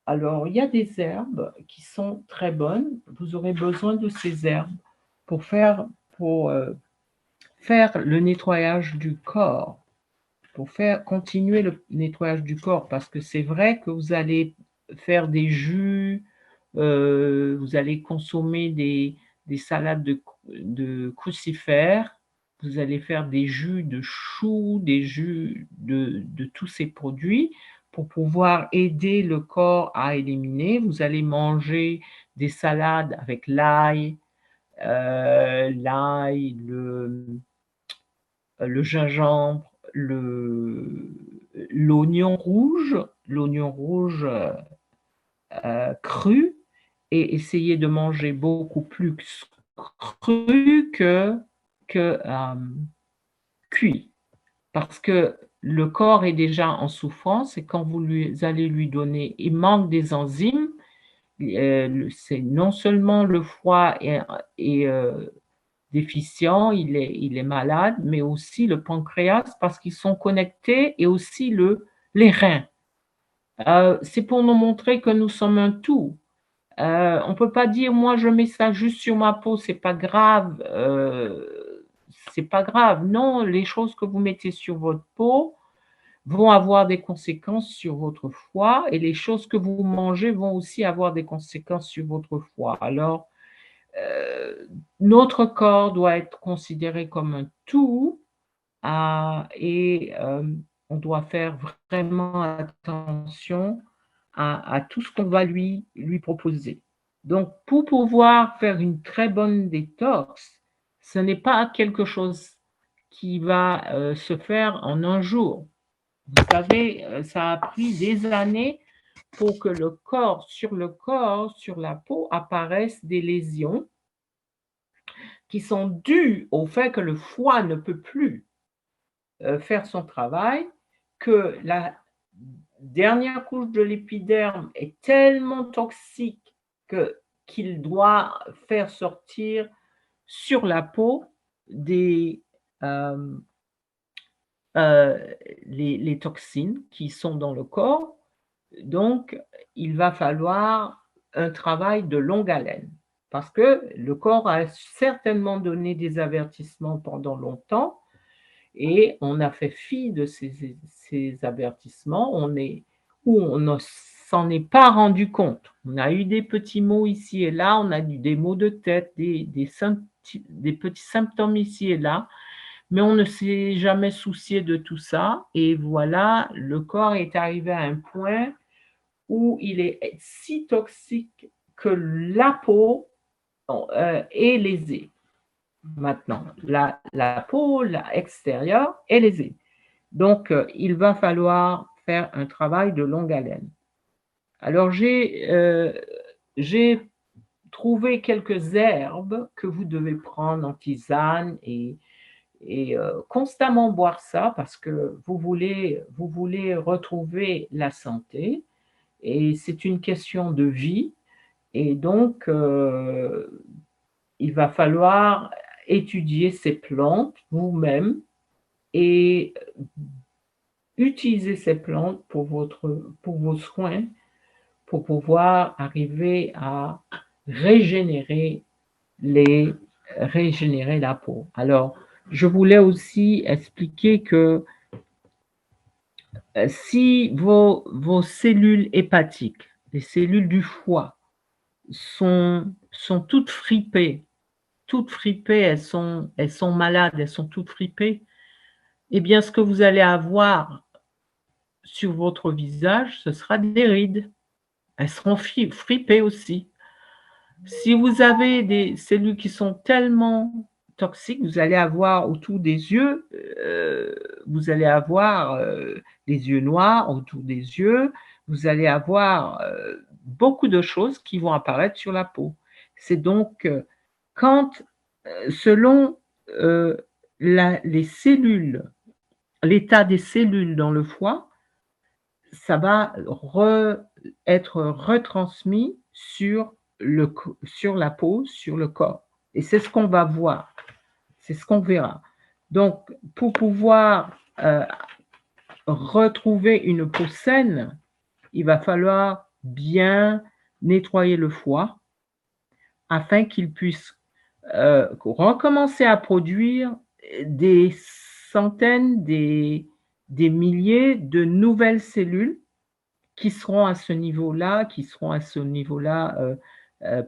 Alors, il y a des herbes qui sont très bonnes. Vous aurez besoin de ces herbes pour faire le nettoyage du corps, pour continuer le nettoyage du corps, parce que c'est vrai que vous allez faire des jus, vous allez consommer des salades de crucifères, vous allez faire des jus de choux, des jus de tous ces produits pour pouvoir aider le corps à éliminer. Vous allez manger des salades avec l'ail, le gingembre, l'oignon rouge cru, et essayer de manger beaucoup plus cru que cuit, parce que le corps est déjà en souffrance et quand allez lui donner, il manque des enzymes, c'est non seulement le foie est déficient, il est malade, mais aussi le pancréas parce qu'ils sont connectés, et aussi les reins. C'est pour nous montrer que nous sommes un tout. On ne peut pas dire moi je mets ça juste sur ma peau, c'est pas grave. C'est pas grave. Non, les choses que vous mettez sur votre peau vont avoir des conséquences sur votre foie, et les choses que vous mangez vont aussi avoir des conséquences sur votre foie. Alors, notre corps doit être considéré comme un tout, et on doit faire vraiment attention à tout ce qu'on va lui proposer. Donc, pour pouvoir faire une très bonne détox, ce n'est pas quelque chose qui va se faire en un jour. Vous savez, ça a pris des années pour que sur la peau, apparaissent des lésions qui sont dues au fait que le foie ne peut plus faire son travail, que la dernière couche de l'épiderme est tellement toxique qu'il doit faire sortir sur la peau les toxines qui sont dans le corps. Donc, il va falloir un travail de longue haleine, parce que le corps a certainement donné des avertissements pendant longtemps, et on a fait fi de ces avertissements. où on ne s'en est pas rendu compte. On a eu des petits mots ici et là, on a eu des maux de tête, des petits symptômes ici et là, mais on ne s'est jamais soucié de tout ça. Et voilà, le corps est arrivé à un point où il est si toxique que la peau est lésée. Maintenant, la peau extérieure est lésée. Donc, il va falloir faire un travail de longue haleine. Alors, j'ai trouvé quelques herbes que vous devez prendre en tisane et constamment boire ça parce que vous voulez retrouver la santé et c'est une question de vie. Et donc, il va falloir étudier ces plantes vous-même et utiliser ces plantes pour vos soins, pour pouvoir arriver à régénérer la peau. Alors, je voulais aussi expliquer que si vos cellules hépatiques, les cellules du foie, sont toutes fripées, elles sont malades, elles sont toutes fripées, eh bien, ce que vous allez avoir sur votre visage, ce sera des rides. Elles seront fripées aussi. Si vous avez des cellules qui sont tellement toxiques, vous allez avoir autour des yeux, vous allez avoir des yeux noirs autour des yeux, vous allez avoir beaucoup de choses qui vont apparaître sur la peau. C'est donc quand, selon les cellules, l'état des cellules dans le foie, ça va être retransmis sur la peau, sur le corps. Et c'est ce qu'on va voir, c'est ce qu'on verra. Donc, pour pouvoir retrouver une peau saine, il va falloir bien nettoyer le foie afin qu'il puisse recommencer à produire des centaines, des milliers de nouvelles cellules qui seront à ce niveau-là,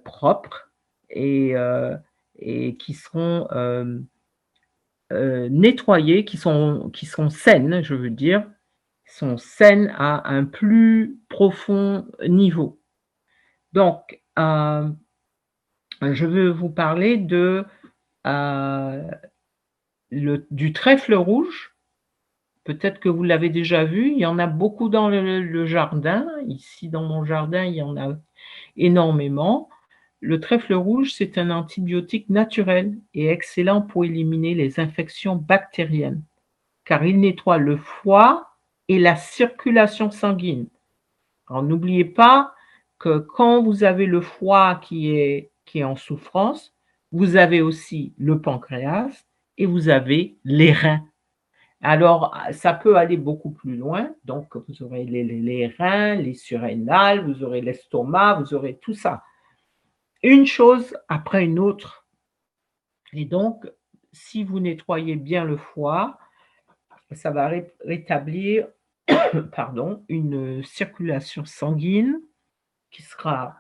propres et qui seront nettoyées, qui seront saines, je veux dire, sont saines à un plus profond niveau. Donc, je veux vous parler du trèfle rouge. Peut-être que vous l'avez déjà vu, il y en a beaucoup dans le jardin. Ici, dans mon jardin, il y en a énormément. Le trèfle rouge, c'est un antibiotique naturel et excellent pour éliminer les infections bactériennes, car il nettoie le foie et la circulation sanguine. Alors, n'oubliez pas que quand vous avez le foie qui est en souffrance, vous avez aussi le pancréas et vous avez les reins. Alors, ça peut aller beaucoup plus loin. Donc, vous aurez les reins, les surrénales, vous aurez l'estomac, vous aurez tout ça. Une chose après une autre. Et donc, si vous nettoyez bien le foie, ça va rétablir une circulation sanguine qui sera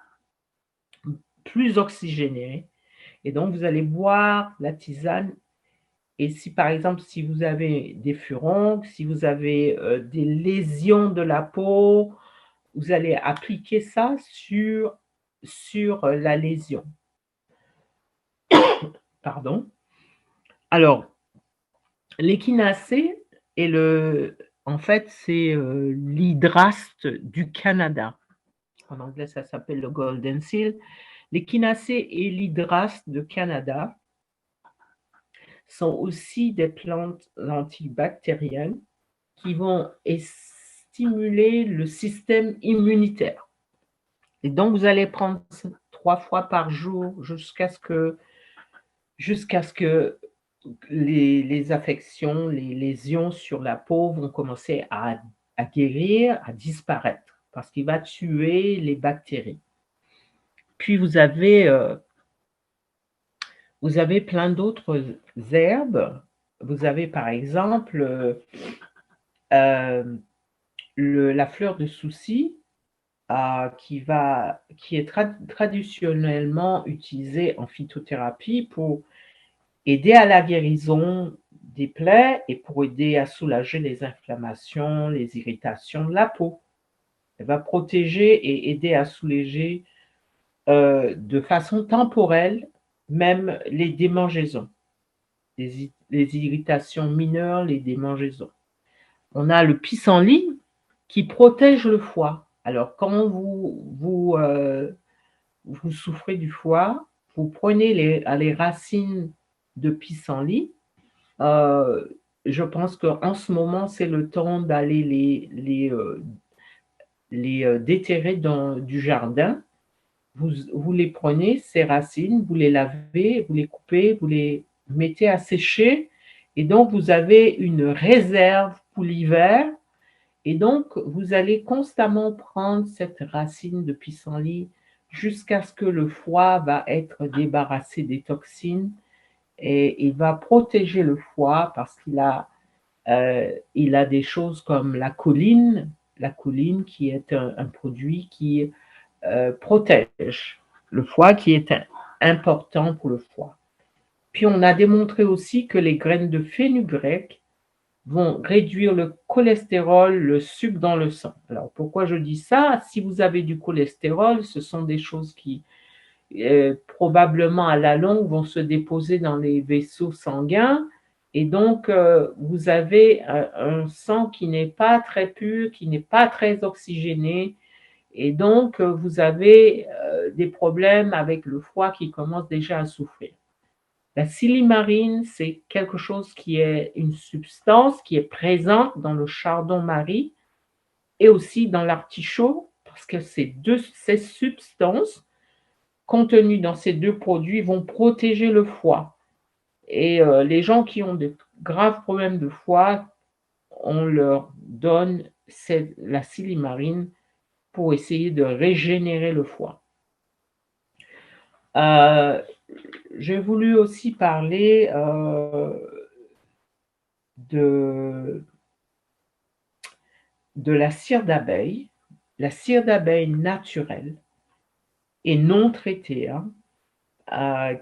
plus oxygénée. Et donc, vous allez boire la tisane. Et si, par exemple, si vous avez des furoncles, si vous avez des lésions de la peau, vous allez appliquer ça sur la lésion. Pardon. Alors, l'échinacée en fait, c'est l'hydraste du Canada. En anglais, ça s'appelle le Golden Seal. L'échinacée et l'hydraste de Canada sont aussi des plantes antibactériennes qui vont stimuler le système immunitaire. Et donc, vous allez prendre 3 fois par jour jusqu'à ce que les affections, les lésions sur la peau vont commencer à guérir, à disparaître, parce qu'il va tuer les bactéries. Puis vous avez plein d'autres herbes. Vous avez par exemple la fleur de souci, qui est traditionnellement utilisée en phytothérapie pour aider à la guérison des plaies et pour aider à soulager les inflammations, les irritations de la peau. Elle va protéger et aider à soulager de façon temporelle même les démangeaisons, les irritations mineures, les démangeaisons. On a le pissenlit qui protège le foie. Alors, quand vous souffrez du foie, vous prenez les racines de pissenlit. Je pense qu'en ce moment, c'est le temps d'aller les déterrer du jardin. Vous les prenez, ces racines, vous les lavez, vous les coupez, vous les mettez à sécher. Et donc, vous avez une réserve pour l'hiver. Et donc, vous allez constamment prendre cette racine de pissenlit jusqu'à ce que le foie va être débarrassé des toxines et il va protéger le foie parce qu'il a, il a des choses comme la choline qui est un produit qui protège le foie, qui est important pour le foie. Puis on a démontré aussi que les graines de fenugrec vont réduire le cholestérol, le sucre dans le sang. Alors pourquoi je dis ça? Si vous avez du cholestérol, ce sont des choses qui probablement à la longue vont se déposer dans les vaisseaux sanguins et donc vous avez un sang qui n'est pas très pur, qui n'est pas très oxygéné et donc vous avez des problèmes avec le foie qui commence déjà à souffrir. La silimarine, c'est quelque chose qui est une substance qui est présente dans le chardon-marie et aussi dans l'artichaut, parce que ces substances contenues dans ces deux produits vont protéger le foie. Et les gens qui ont de graves problèmes de foie, on leur donne la silimarine pour essayer de régénérer le foie. J'ai voulu aussi parler de la cire d'abeille, la cire d'abeille naturelle et non traitée,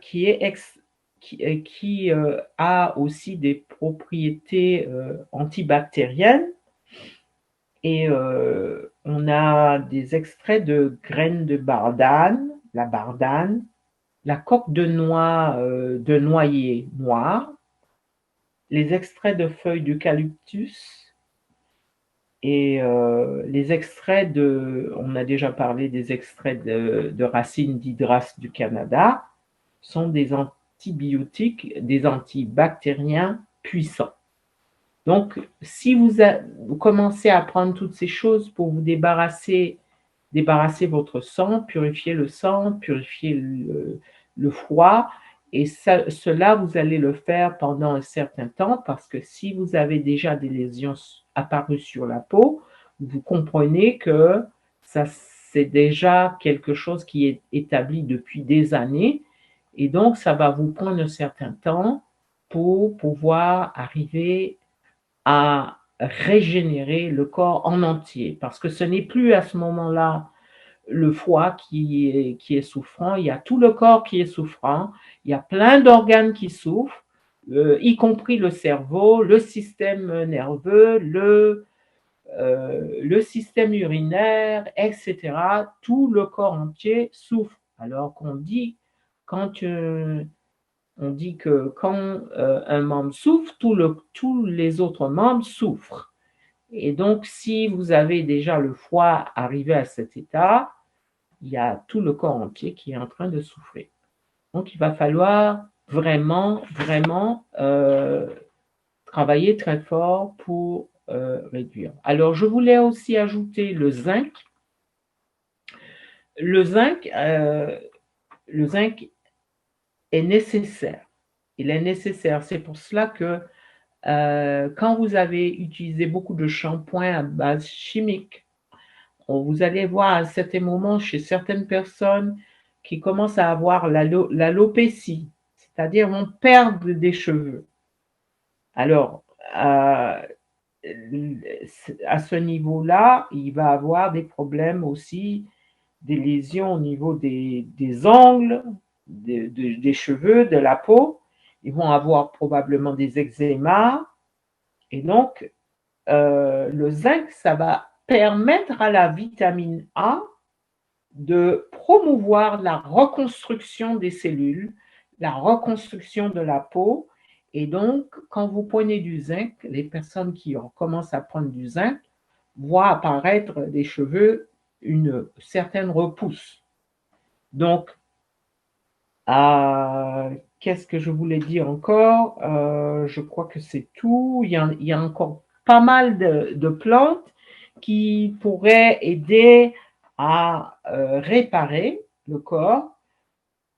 qui a aussi des propriétés antibactériennes. Et on a des extraits de graines de bardane, la coque de noix de noyer noir, les extraits de feuilles d'eucalyptus et les extraits on a déjà parlé des extraits de racines d'Hydras du Canada, sont des antibiotiques, des antibactériens puissants. Donc, si vous commencez à prendre toutes ces choses pour vous débarrasser votre sang, purifier le sang, purifier le foie, et cela, vous allez le faire pendant un certain temps parce que si vous avez déjà des lésions apparues sur la peau, vous comprenez que ça, c'est déjà quelque chose qui est établi depuis des années et donc ça va vous prendre un certain temps pour pouvoir arriver à régénérer le corps en entier parce que ce n'est plus à ce moment-là le foie qui est souffrant, il y a tout le corps qui est souffrant, il y a plein d'organes qui souffrent, y compris le cerveau, le système nerveux, le système urinaire, etc. Tout le corps entier souffre. Alors qu'on dit, on dit que quand un membre souffre, tous les autres membres souffrent. Et donc, si vous avez déjà le foie arrivé à cet état, il y a tout le corps entier qui est en train de souffrir. Donc, il va falloir vraiment, vraiment travailler très fort pour réduire. Alors, je voulais aussi ajouter le zinc. Le zinc est nécessaire. Il est nécessaire. C'est pour cela que quand vous avez utilisé beaucoup de shampoings à base chimique, vous allez voir à certains moments chez certaines personnes qui commencent à avoir l'alopécie, c'est-à-dire vont perdre des cheveux. Alors, à ce niveau-là, il va avoir des problèmes aussi, des lésions au niveau des ongles, des cheveux, de la peau. Ils vont avoir probablement des eczémas. Et donc, le zinc, ça va permettre à la vitamine A de promouvoir la reconstruction des cellules, la reconstruction de la peau. Et donc, quand vous prenez du zinc, les personnes qui commencent à prendre du zinc voient apparaître des cheveux, une certaine repousse. Donc, qu'est-ce que je voulais dire encore? Je crois que c'est tout. Il y a encore pas mal de plantes qui pourraient aider à réparer le corps.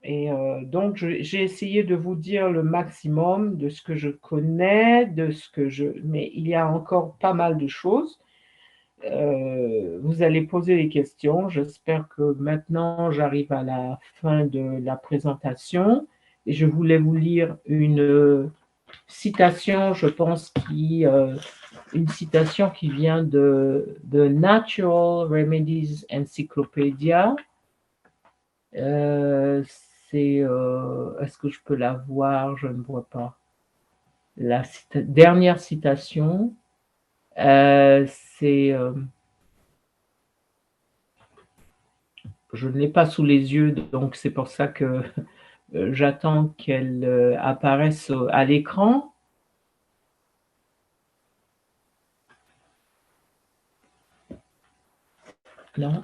Et donc, j'ai essayé de vous dire le maximum de ce que je connais, mais il y a encore pas mal de choses. Vous allez poser les questions. J'espère que maintenant, j'arrive à la fin de la présentation. Et je voulais vous lire une citation, je pense, une citation qui vient de Natural Remedies Encyclopedia. Est-ce que je peux la voir? Je ne vois pas. La dernière citation, c'est... je ne l'ai pas sous les yeux, donc c'est pour ça que j'attends qu'elle apparaisse à l'écran. Non.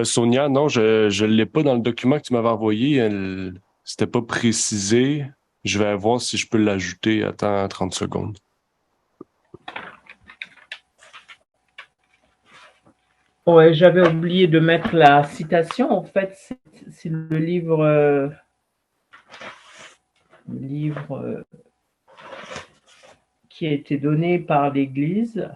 Sonia, non, je ne l'ai pas dans le document que tu m'avais envoyé. C'était pas précisé. Je vais voir si je peux l'ajouter. Attends 30 secondes. Ouais, j'avais oublié de mettre la citation. En fait, c'est le livre qui a été donné par l'Église.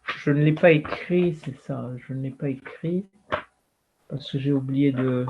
Je ne l'ai pas écrit, c'est ça. Je ne l'ai pas écrit parce que j'ai oublié de...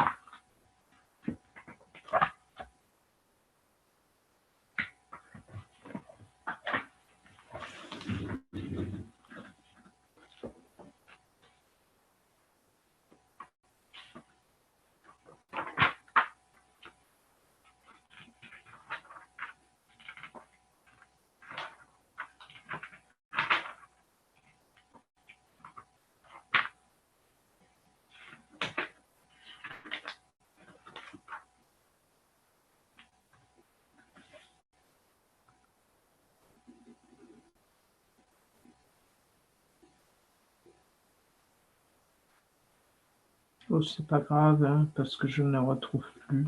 Oh, c'est pas grave, hein, parce que je ne la retrouve plus.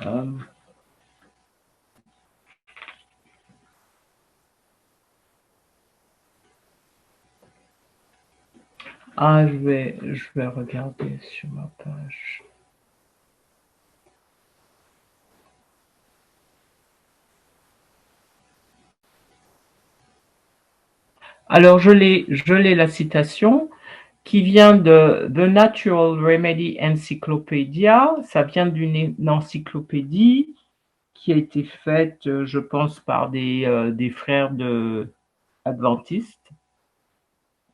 Je vais regarder sur ma page. Alors, je l'ai la citation qui vient de The Natural Remedy Encyclopedia. Ça vient d'une encyclopédie qui a été faite, je pense, par des frères adventistes.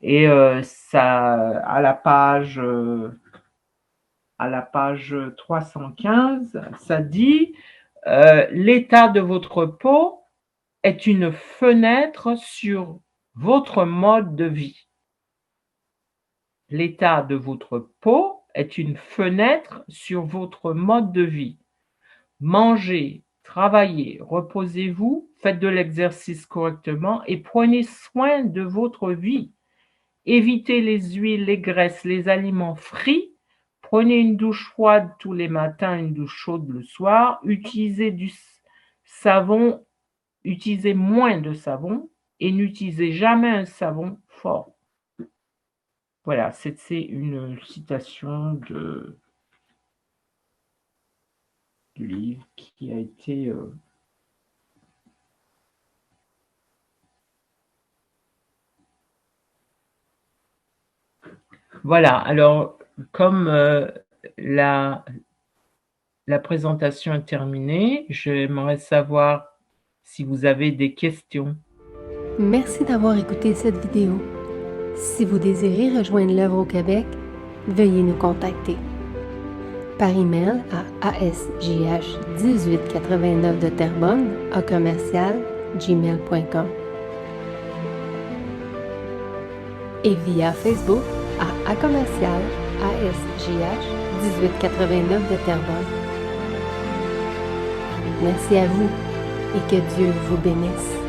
Et ça, à la page 315, ça dit l'état de votre peau est une fenêtre sur votre mode de vie. L'état de votre peau est une fenêtre sur votre mode de vie. Mangez, travaillez, reposez-vous, faites de l'exercice correctement et prenez soin de votre vie. Évitez les huiles, les graisses, les aliments frits. Prenez une douche froide tous les matins, une douche chaude le soir. Utilisez du savon, utilisez moins de savon et n'utilisez jamais un savon fort. Voilà, c'est une citation du livre qui a été « Voilà, alors comme la présentation est terminée, j'aimerais savoir si vous avez des questions. Merci d'avoir écouté cette vidéo. Si vous désirez rejoindre l'œuvre au Québec, veuillez nous contacter par email à asgh1889 de Terrebonne à commercial@gmail.com et via Facebook à commercial asgh1889 de Terrebonne. Merci à vous et que Dieu vous bénisse.